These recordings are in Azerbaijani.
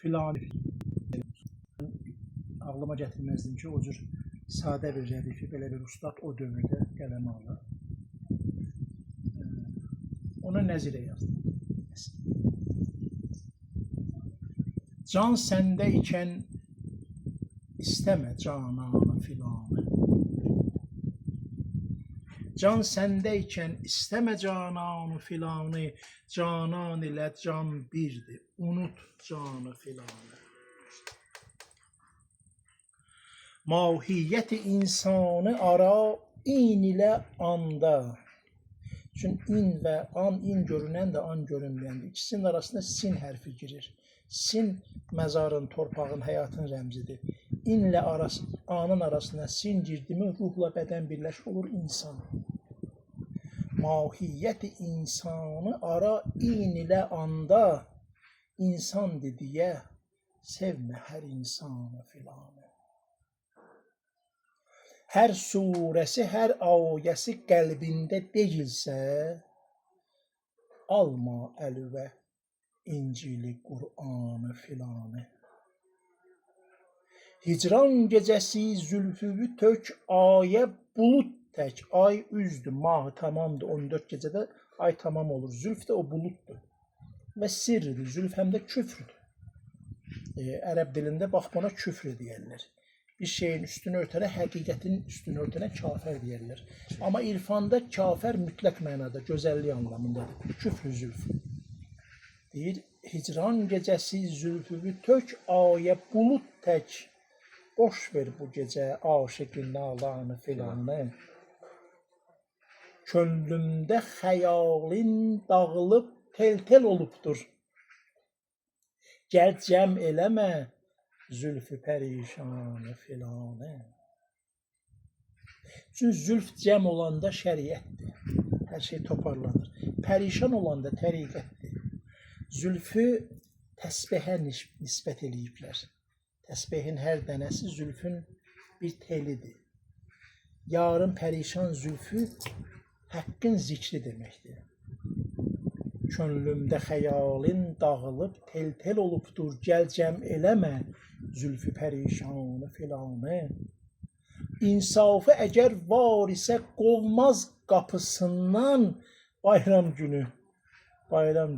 filan ağlıma gətirməzdim ki, o cür sadə bir rədifi belə bir ustad o dövrdə qələmə alır. Ona nəzirə yazdım. Can səndə ikən istəmə cananı filanı. Can səndə ikən istəmə cananı filanı, canan ilə can birdir, unut canı filanı. Mahiyyət-i insanı ara in ilə anda. Çünki in və an, in görünən də an görünməyəndir. İkisinin arasında sin hərfi girir. Sin məzarın, torpağın, həyatın rəmzidir. İn ilə anın arasında sin girdi mi, ruhla bədən birləşir, olur insan. Mahiyyət-i insanı ara in ilə anda, insan dediyə sevmə hər insanı filanı. Hər surəsi, hər ayəsi qəlbində deyilsə, alma əlüvə İncili, Qur'anı filanı. Hicran gecəsi zülfüvü tök ayə bulud tək. Ay üzdür, mahı tamamdır. 14 gecədə ay tamam olur. Zülf də o buluddur. Və sirridir. Zülf həm də küfrüdür. Ərəb dilində bax buna küfr deyərlər. Bir şeyin üstünü örtənə, həqiqətin üstünü örtənə kafir deyərlər. Amma irfanda kafir mütləq mənada, gözəllik anlamındadır. Küfr zülf. Deyir, hicran gecəsi zülfüvü tök ayə bulud tək. Boş ver bu gecə aşıqın nalanı filanı. Könlümdə xəyalin dağılıb tel-tel olubdur. Gəl cəm eləmə zülfü pərişanı filanı. Çünki zülf cəm olanda şəriətdir. Hər şey toparlanır. Pərişan olanda təriqətdir. Zülfü təsbihə nisbət eləyiblər. Təsbihin hər dənəsi zülfün bir telidir. Yarın pərişan zülfü haqqın zikri deməkdir. Könlümdə xəyalin dağılıb tel-tel olubdur, gəl cəm eləmə zülfü pərişanı filanı. İnsafı əgər var isə qovmaz qapısından bayram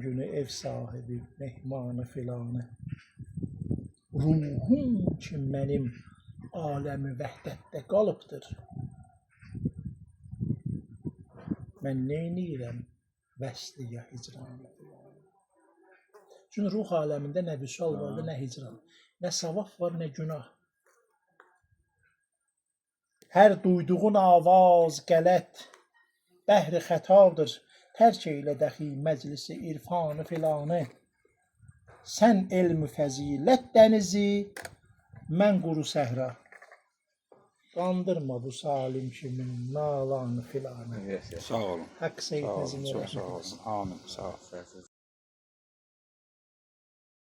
günü ev sahibi mehmanı filanı. Ruhum ki mənim aləmi vəhdətdə qalıbdır. Mən neyniyirəm vəsliyə hicranı filanı. Çünki ruh aləmində nə vüsal var, nə hicran. Nə savab var, nə günah. Hər duyduğun avaz qələt, bəhri xətadır. Tərk eylə dəxi məclisi irfanı filanı. Sən elm-i fəzilət dənizi, mən quru səhra. Qandırma bu salim kimin nalanı filanı. Sağ olun. Haqq Seyyid Nəzimə Çok sağ olun. Amin. Sağ olun.